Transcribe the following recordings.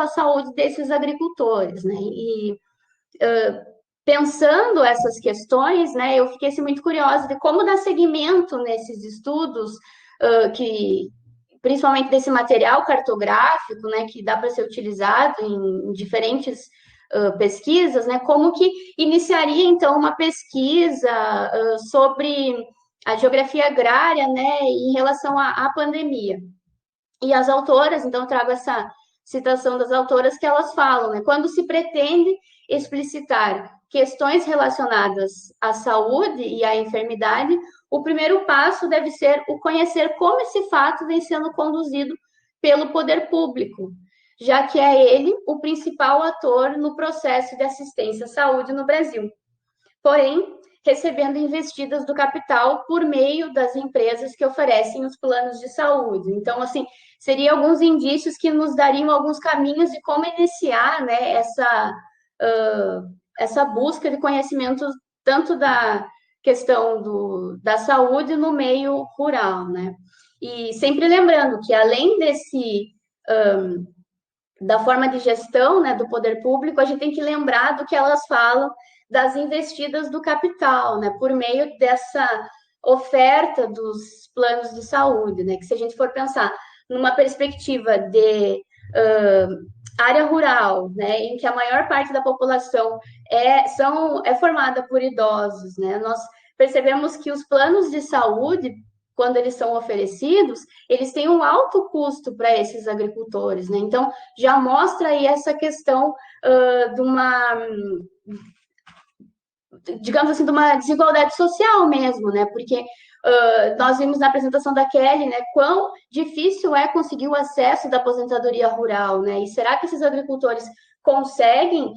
à saúde desses agricultores, né? E pensando essas questões, né, eu fiquei assim, muito curiosa de como dar seguimento nesses estudos, que principalmente desse material cartográfico, né, que dá para ser utilizado em diferentes pesquisas, né, como que iniciaria, então, uma pesquisa sobre a geografia agrária, né, em relação à pandemia. E as autoras, então, eu trago essa citação das autoras que elas falam, né, quando se pretende explicitar questões relacionadas à saúde e à enfermidade, o primeiro passo deve ser o conhecer como esse fato vem sendo conduzido pelo poder público, já que é ele o principal ator no processo de assistência à saúde no Brasil. Porém, recebendo investidas do capital por meio das empresas que oferecem os planos de saúde. Então, assim, seriam alguns indícios que nos dariam alguns caminhos de como iniciar, né, essa busca de conhecimento tanto da questão da saúde no meio rural, né? E sempre lembrando que além da forma de gestão, né, do poder público, a gente tem que lembrar do que elas falam das investidas do capital, né, por meio dessa oferta dos planos de saúde, né, que se a gente for pensar numa perspectiva de área rural, né, em que a maior parte da população é formada por idosos, né, nós percebemos que os planos de saúde, quando eles são oferecidos, eles têm um alto custo para esses agricultores, né? Então, já mostra aí essa questão de uma, digamos assim, de uma desigualdade social mesmo, né? Porque nós vimos na apresentação da Kelly, né, quão difícil é conseguir o acesso da aposentadoria rural, né? E será que esses agricultores conseguem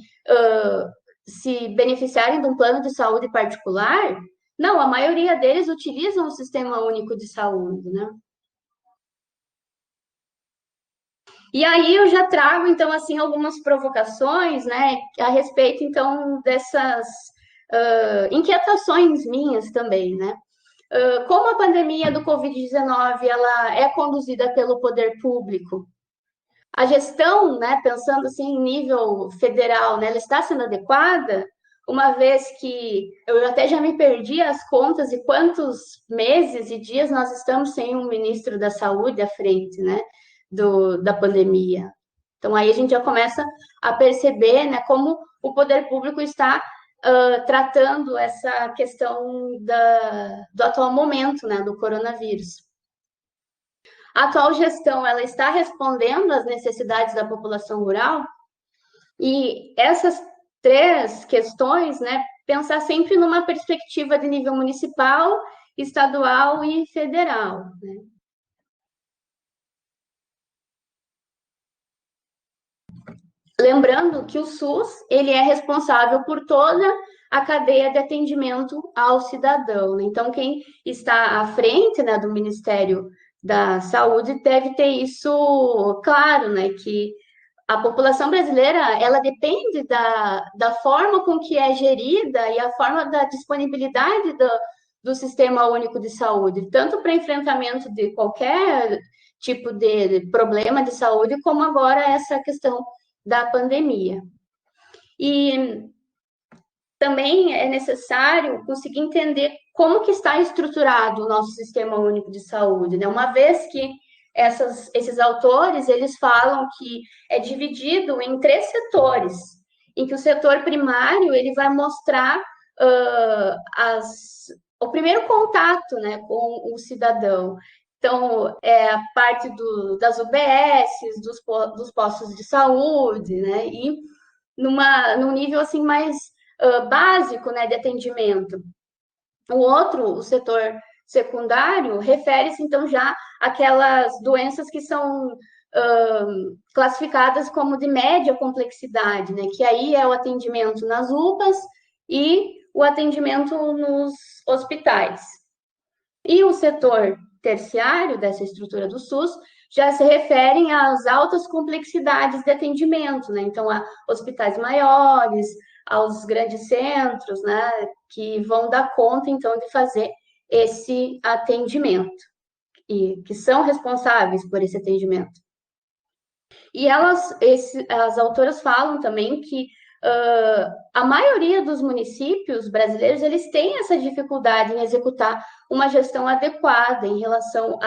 se beneficiarem de um plano de saúde particular? Não, a maioria deles utilizam o Sistema Único de Saúde, né? E aí eu já trago, então, assim, algumas provocações, né, a respeito, então, dessas inquietações minhas também, né? Como a pandemia do Covid-19, ela é conduzida pelo poder público, a gestão, né, pensando assim em nível federal, né, ela está sendo adequada, uma vez que eu até já me perdi as contas de quantos meses e dias nós estamos sem um ministro da Saúde à frente, né, da pandemia. Então aí a gente já começa a perceber, né, como o poder público está tratando essa questão do atual momento, né, do coronavírus. A atual gestão, ela está respondendo às necessidades da população rural? E essas três questões, né, pensar sempre numa perspectiva de nível municipal, estadual e federal, né? Lembrando que o SUS, ele é responsável por toda a cadeia de atendimento ao cidadão, né? Então, quem está à frente, né, do Ministério da Saúde deve ter isso claro, né, que a população brasileira, ela depende da forma com que é gerida e a forma da disponibilidade do Sistema Único de Saúde, tanto para enfrentamento de qualquer tipo de problema de saúde, como agora essa questão da pandemia. E também é necessário conseguir entender como que está estruturado o nosso Sistema Único de Saúde, né? Uma vez que esses autores, eles falam que é dividido em três setores, em que o setor primário, ele vai mostrar o primeiro contato, né, com o cidadão. Então, é a parte das UBSs, dos postos de saúde, né, e num nível, assim, mais básico, né, de atendimento. O setor secundário, refere-se, então, já àquelas doenças que são classificadas como de média complexidade, né? Que aí é o atendimento nas UPAs e o atendimento nos hospitais. E o setor terciário dessa estrutura do SUS já se referem às altas complexidades de atendimento, né? Então, a hospitais maiores, aos grandes centros, né? Que vão dar conta, então, de fazer esse atendimento e que são responsáveis por esse atendimento. E as autoras falam também que a maioria dos municípios brasileiros, eles têm essa dificuldade em executar uma gestão adequada em relação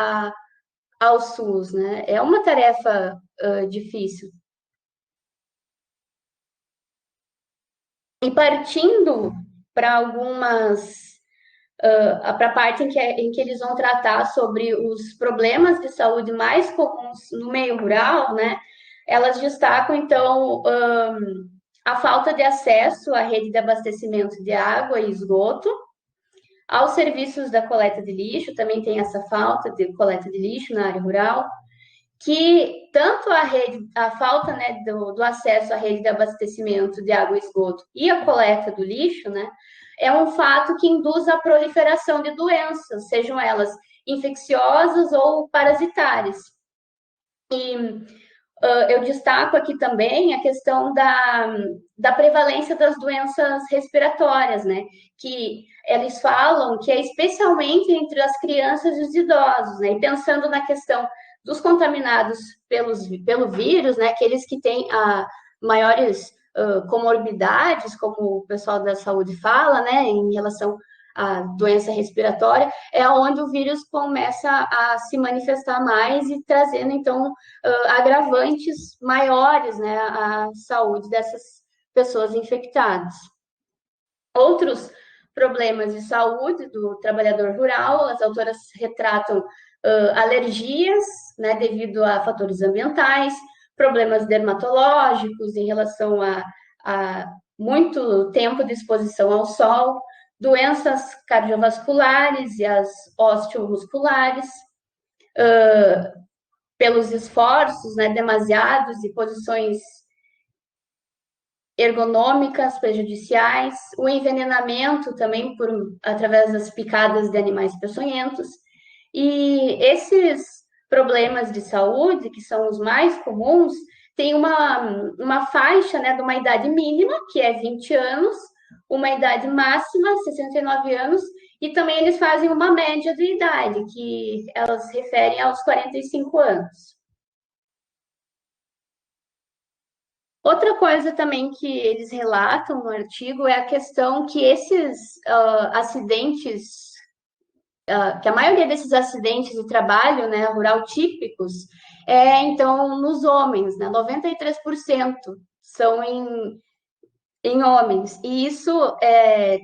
ao SUS, né? É uma tarefa difícil. E partindo para para a parte em que eles vão tratar sobre os problemas de saúde mais comuns no meio rural, né? Elas destacam, então, a falta de acesso à rede de abastecimento de água e esgoto, aos serviços da coleta de lixo, também tem essa falta de coleta de lixo na área rural, que tanto a falta, né, do acesso à rede de abastecimento de água e esgoto e a coleta do lixo, né, é um fato que induz a proliferação de doenças, sejam elas infecciosas ou parasitárias. E eu destaco aqui também a questão da prevalência das doenças respiratórias, né? Que eles falam que é especialmente entre as crianças e os idosos, né? E pensando na questão dos contaminados pelo vírus, né? Aqueles que têm maiores comorbidades, como o pessoal da saúde fala, né? Em relação à doença respiratória, é onde o vírus começa a se manifestar mais e trazendo, então, agravantes maiores, né, à saúde dessas pessoas infectadas. Outros problemas de saúde do trabalhador rural, as autoras retratam alergias, né, devido a fatores ambientais, problemas dermatológicos em relação a muito tempo de exposição ao sol, doenças cardiovasculares e as osteomusculares, pelos esforços, né, demasiados e posições ergonômicas prejudiciais, o envenenamento também através das picadas de animais peçonhentos. E esses problemas de saúde, que são os mais comuns, tem uma faixa, né, de uma idade mínima, que é 20 anos, uma idade máxima, 69 anos, e também eles fazem uma média de idade, que elas referem aos 45 anos. Outra coisa também que eles relatam no artigo é a questão que esses acidentes, que a maioria desses acidentes de trabalho, né, rural típicos, então nos homens, né, 93% são em homens. E isso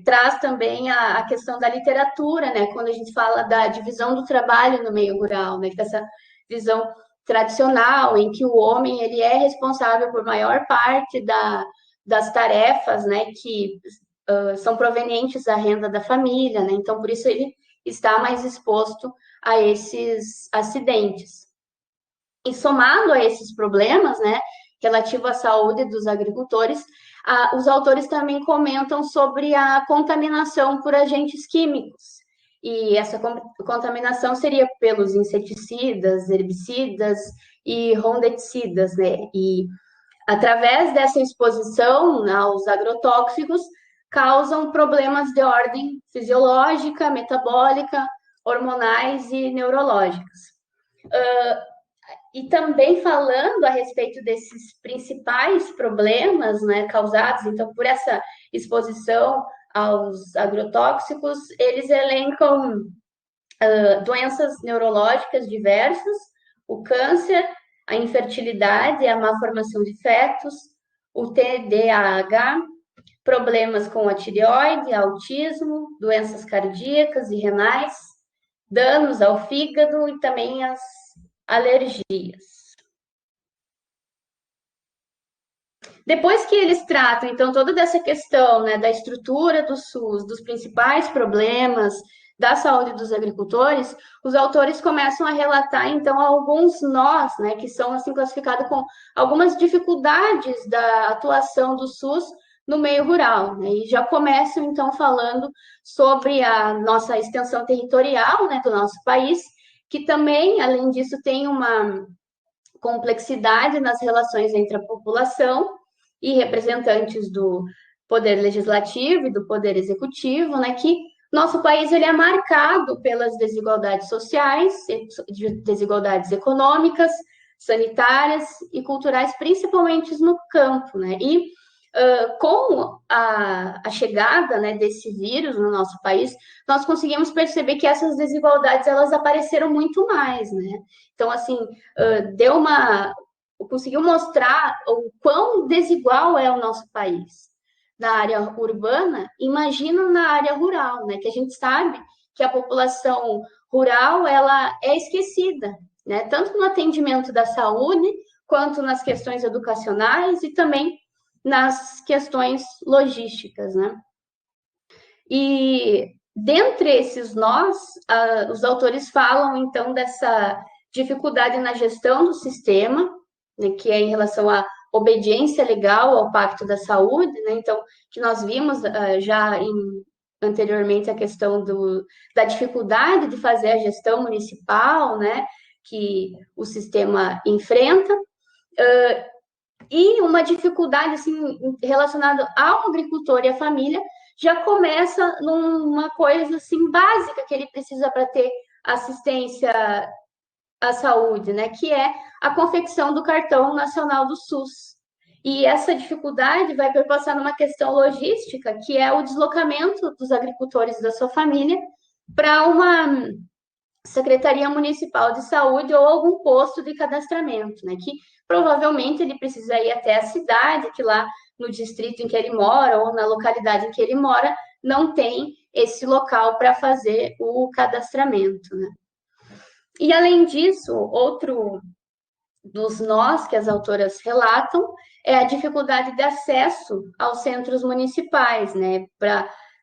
traz também a questão da literatura, né, quando a gente fala da divisão do trabalho no meio rural, né, que essa visão tradicional em que o homem ele é responsável por maior parte das tarefas, né, que são provenientes da renda da família, né, então por isso ele está mais exposto a esses acidentes. E somado a esses problemas, né, relativo à saúde dos agricultores, os autores também comentam sobre a contaminação por agentes químicos. E essa contaminação seria pelos inseticidas, herbicidas e rondeticidas, né? E através dessa exposição aos agrotóxicos, causam problemas de ordem fisiológica, metabólica, hormonais e neurológicas. E também falando a respeito desses principais problemas, né, causados, então, por essa exposição aos agrotóxicos, eles elencam doenças neurológicas diversas, o câncer, a infertilidade, a má formação de fetos, o TDAH, problemas com a tireoide, autismo, doenças cardíacas e renais, danos ao fígado e também as alergias. Depois que eles tratam, então, toda dessa questão, né, da estrutura do SUS, dos principais problemas da saúde dos agricultores, os autores começam a relatar, então, alguns nós, né, que são, assim, classificados com algumas dificuldades da atuação do SUS no meio rural, né, e já começam, então, falando sobre a nossa extensão territorial, né, do nosso país, que também, além disso, tem uma complexidade nas relações entre a população e representantes do poder legislativo e do poder executivo, né, que nosso país ele é marcado pelas desigualdades sociais, desigualdades econômicas, sanitárias e culturais, principalmente no campo, né? E com a chegada, né, desse vírus no nosso país, nós conseguimos perceber que essas desigualdades elas apareceram muito mais, né? Então, assim, conseguiu mostrar o quão desigual é o nosso país na área urbana. Imagina na área rural, né? Que a gente sabe que a população rural ela é esquecida, né? Tanto no atendimento da saúde quanto nas questões educacionais e também nas questões logísticas, né? E dentre esses nós, os autores falam então dessa dificuldade na gestão do sistema, né, que é em relação à obediência legal ao Pacto da Saúde, né? Então, que nós vimos anteriormente a questão da dificuldade de fazer a gestão municipal, né, que o sistema enfrenta, e uma dificuldade assim, relacionada ao agricultor e à família, já começa numa coisa assim básica que ele precisa para ter assistência à saúde, né, que é a confecção do cartão nacional do SUS. E essa dificuldade vai perpassar numa questão logística, que é o deslocamento dos agricultores da sua família para uma Secretaria Municipal de Saúde ou algum posto de cadastramento, né? Que provavelmente ele precisa ir até a cidade, que lá no distrito em que ele mora ou na localidade em que ele mora não tem esse local para fazer o cadastramento, né? E além disso, outro dos nós que as autoras relatam é a dificuldade de acesso aos centros municipais, né?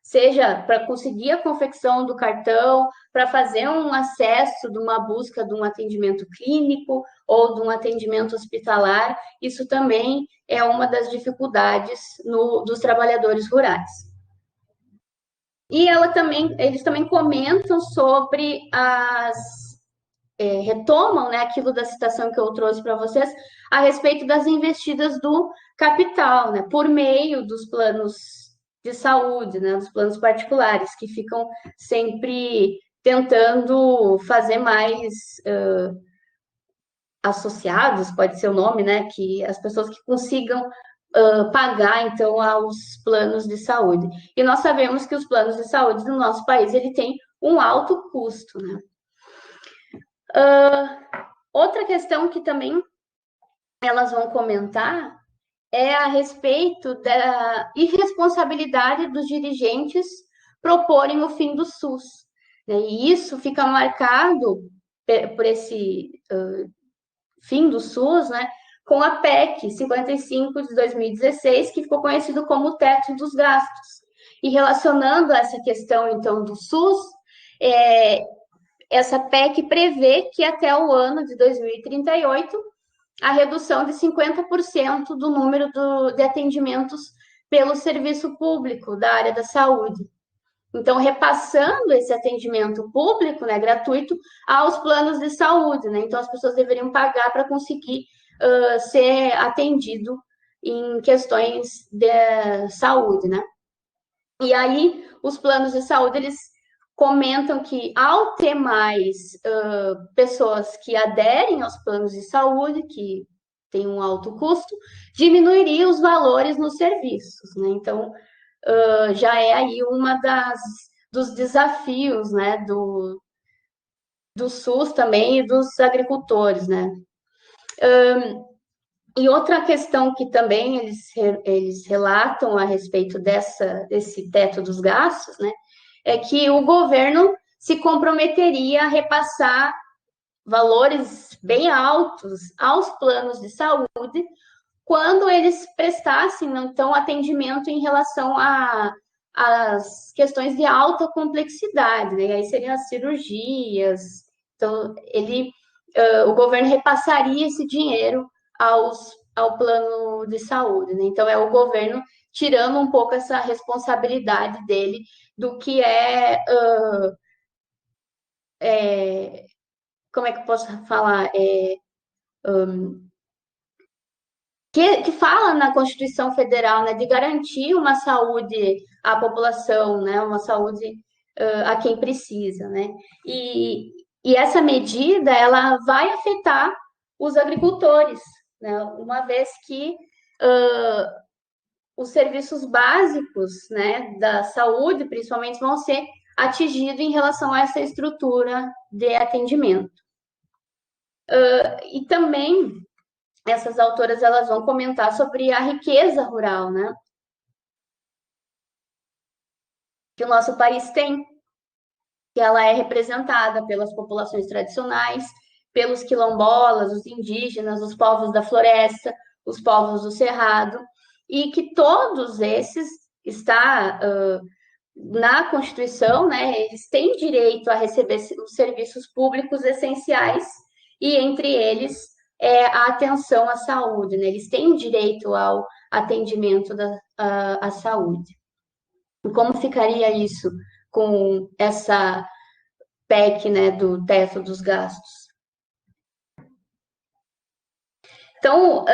Seja para conseguir a confecção do cartão, para fazer um acesso de uma busca de um atendimento clínico ou de um atendimento hospitalar, isso também é uma das dificuldades dos trabalhadores rurais. E eles também comentam sobre retomam, né, aquilo da citação que eu trouxe para vocês, a respeito das investidas do capital, né, por meio dos planos de saúde, né, dos planos particulares, que ficam sempre tentando fazer mais associados, pode ser o nome, né, que as pessoas que consigam pagar, então, aos planos de saúde. E nós sabemos que os planos de saúde do nosso país, ele tem um alto custo, né. Outra questão que também elas vão comentar é a respeito da irresponsabilidade dos dirigentes proporem o fim do SUS, né? E isso fica marcado por esse fim do SUS, né, com a PEC 55 de 2016, que ficou conhecido como o teto dos gastos. E relacionando essa questão, então, do SUS, essa PEC prevê que até o ano de 2038, a redução de 50% do número de atendimentos pelo serviço público da área da saúde. Então, repassando esse atendimento público, né, gratuito, aos planos de saúde, né? Então, as pessoas deveriam pagar para conseguir ser atendido em questões de saúde, né? E aí, os planos de saúde, eles comentam que, ao ter mais pessoas que aderem aos planos de saúde, que tem um alto custo, diminuiria os valores nos serviços, né? Então, já é aí uma dos desafios, né, do SUS também e dos agricultores, né? E outra questão que também eles relatam a respeito desse teto dos gastos, né, é que o governo se comprometeria a repassar valores bem altos aos planos de saúde quando eles prestassem, então, atendimento em relação às questões de alta complexidade, né? E aí seriam as cirurgias. Então, o governo repassaria esse dinheiro ao plano de saúde, né? Então, é o governo tirando um pouco essa responsabilidade dele do que como é que eu posso falar? Que fala na Constituição Federal, né, de garantir uma saúde à população, né, uma saúde a quem precisa, né? E essa medida, ela vai afetar os agricultores, né? Uma vez que os serviços básicos, né, da saúde, principalmente, vão ser atingidos em relação a essa estrutura de atendimento. E também essas autoras elas vão comentar sobre a riqueza rural, né, que o nosso país tem, que ela é representada pelas populações tradicionais, pelos quilombolas, os indígenas, os povos da floresta, os povos do cerrado, e que todos esses está na Constituição, né, eles têm direito a receber os serviços públicos essenciais, e entre eles a atenção à saúde, né, eles têm direito ao atendimento à saúde. E como ficaria isso com essa PEC, né, do teto dos gastos? Então,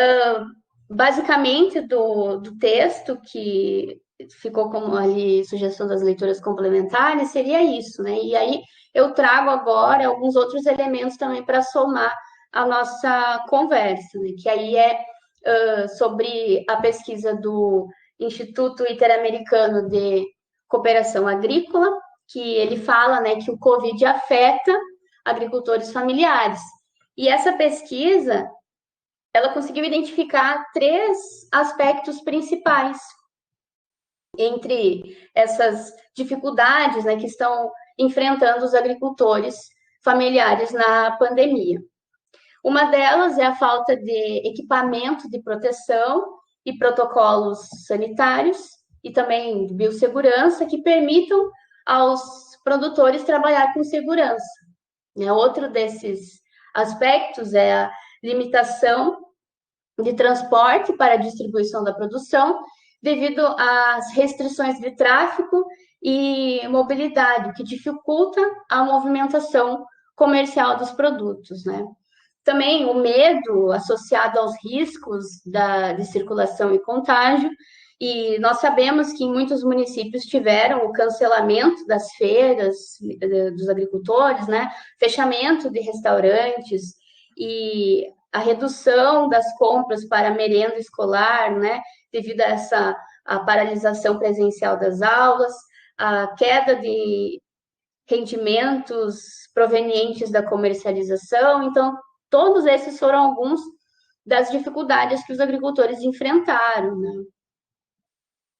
basicamente, do texto que ficou como ali sugestão das leituras complementares, seria isso, né? E aí eu trago agora alguns outros elementos também para somar a nossa conversa, né? Que aí sobre a pesquisa do Instituto Interamericano de Cooperação Agrícola, que ele fala, né, que o Covid afeta agricultores familiares. E essa pesquisa, ela conseguiu identificar 3 aspectos principais entre essas dificuldades, né, que estão enfrentando os agricultores familiares na pandemia. Uma delas é a falta de equipamento de proteção e protocolos sanitários e também de biossegurança que permitam aos produtores trabalhar com segurança. Outro desses aspectos é a limitação de transporte para a distribuição da produção, devido às restrições de tráfego e mobilidade, que dificulta a movimentação comercial dos produtos, né? Também o medo associado aos riscos de circulação e contágio, e nós sabemos que em muitos municípios tiveram o cancelamento das feiras dos agricultores, né? Fechamento de restaurantes e a redução das compras para merenda escolar, né? Devido a a paralisação presencial das aulas, a queda de rendimentos provenientes da comercialização. Então, todos esses foram alguns das dificuldades que os agricultores enfrentaram, né?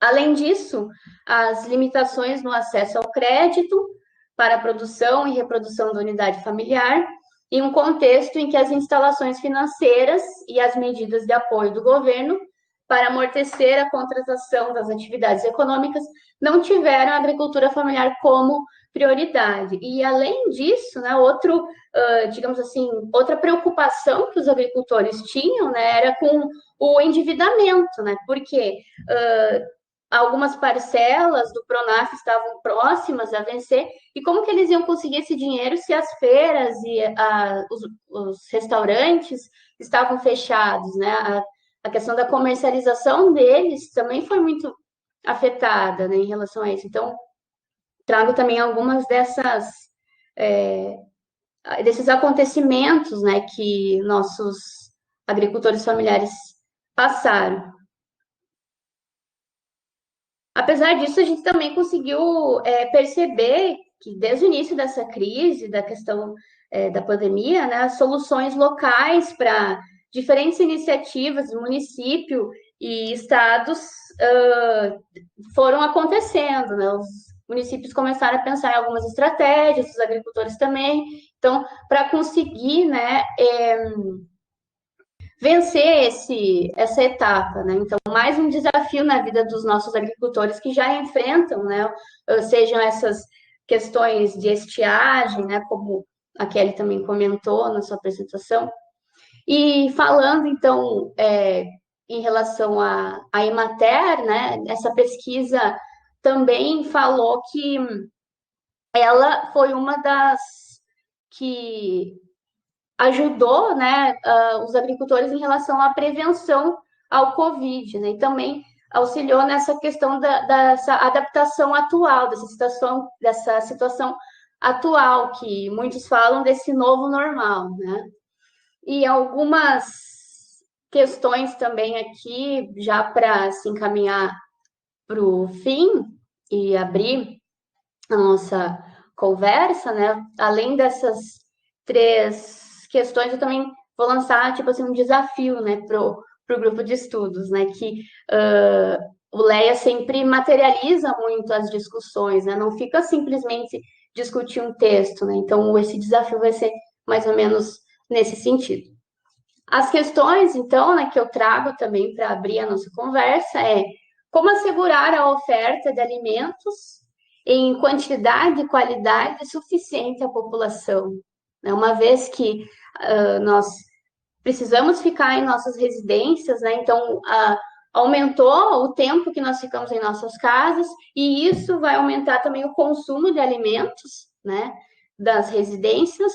Além disso, as limitações no acesso ao crédito para a produção e reprodução da unidade familiar, em um contexto em que as instalações financeiras e as medidas de apoio do governo para amortecer a contratação das atividades econômicas não tiveram a agricultura familiar como prioridade. E, além disso, né, digamos assim, outra preocupação que os agricultores tinham, né, era com o endividamento, né, porque algumas parcelas do Pronaf estavam próximas a vencer, e como que eles iam conseguir esse dinheiro se as feiras e os restaurantes estavam fechados, né? A questão da comercialização deles também foi muito afetada, né, em relação a isso. Então, trago também algumas desses acontecimentos, né, que nossos agricultores familiares passaram. Apesar disso, a gente também conseguiu perceber que desde o início dessa crise, da questão da pandemia, né, soluções locais para diferentes iniciativas do município e estados foram acontecendo, né? Os municípios começaram a pensar em algumas estratégias, os agricultores também. Então, para conseguir, né, vencer essa etapa, né? Então, mais um desafio na vida dos nossos agricultores que já enfrentam, né? Sejam essas questões de estiagem, né? Como a Kelly também comentou na sua apresentação. E falando, então, em relação à Emater, né? Essa pesquisa também falou que ela foi uma das que ajudou, né, os agricultores em relação à prevenção ao Covid, né, e também auxiliou nessa questão dessa adaptação atual, dessa situação atual, que muitos falam desse novo normal, né. E algumas questões também aqui, já para se encaminhar para o fim e abrir a nossa conversa, né? Além dessas três questões, eu também vou lançar, tipo assim, um desafio, né, pro grupo de estudos, né? Que o Leia sempre materializa muito as discussões, né? Não fica simplesmente discutir um texto, né? Então, esse desafio vai ser mais ou menos nesse sentido. As questões, então, né, que eu trago também para abrir a nossa conversa é como assegurar a oferta de alimentos em quantidade e qualidade suficiente à população, né? Uma vez que nós precisamos ficar em nossas residências, né? Então, aumentou o tempo que nós ficamos em nossas casas e isso vai aumentar também o consumo de alimentos, né? Das residências.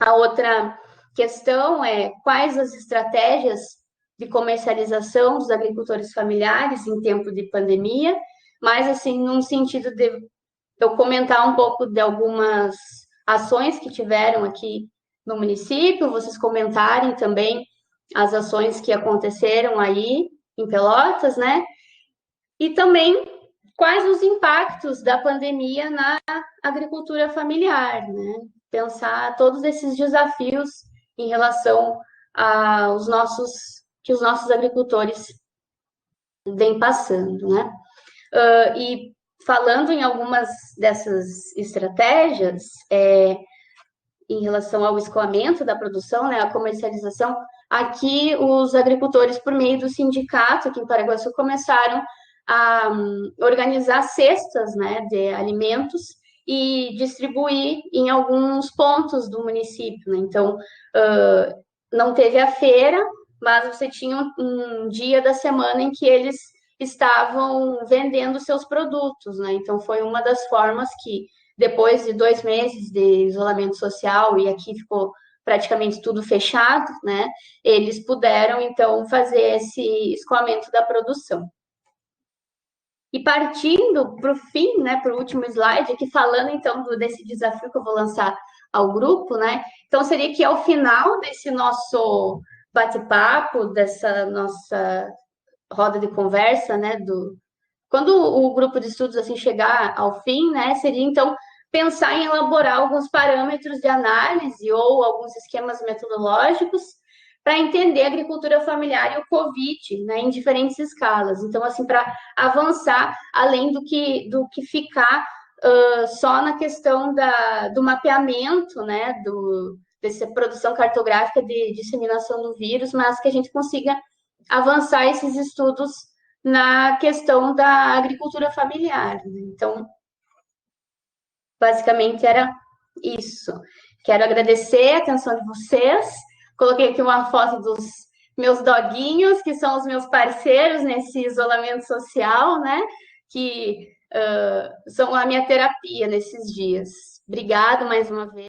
A outra questão é quais as estratégias de comercialização dos agricultores familiares em tempo de pandemia, mas assim, num sentido de eu comentar um pouco de algumas ações que tiveram aqui no município, vocês comentarem também as ações que aconteceram aí em Pelotas, né? E também quais os impactos da pandemia na agricultura familiar, né? Pensar todos esses desafios em relação aos nossos que os nossos agricultores vêm passando, né? E falando em algumas dessas estratégias, em relação ao escoamento da produção, né, a comercialização, aqui os agricultores, por meio do sindicato aqui em Paraguaçu, começaram a organizar cestas, né, de alimentos e distribuir em alguns pontos do município, né? Então, não teve a feira, mas você tinha um dia da semana em que eles estavam vendendo seus produtos, né? Então, foi uma das formas que depois de 2 meses de isolamento social, e aqui ficou praticamente tudo fechado, né? Eles puderam, então, fazer esse escoamento da produção. E partindo para o fim, né, para o último slide, aqui falando, então, desse desafio que eu vou lançar ao grupo, né? Então, seria que ao final desse nosso bate-papo, dessa nossa roda de conversa, né, quando o grupo de estudos assim chegar ao fim, né, seria então pensar em elaborar alguns parâmetros de análise ou alguns esquemas metodológicos para entender a agricultura familiar e o Covid, né, em diferentes escalas. Então, assim, para avançar além do que ficar só na questão do mapeamento, né, dessa produção cartográfica de disseminação do vírus, mas que a gente consiga avançar esses estudos na questão da agricultura familiar. Então, basicamente era isso. Quero agradecer a atenção de vocês. Coloquei aqui uma foto dos meus doguinhos, que são os meus parceiros nesse isolamento social, né? Que são a minha terapia nesses dias. Obrigado mais uma vez.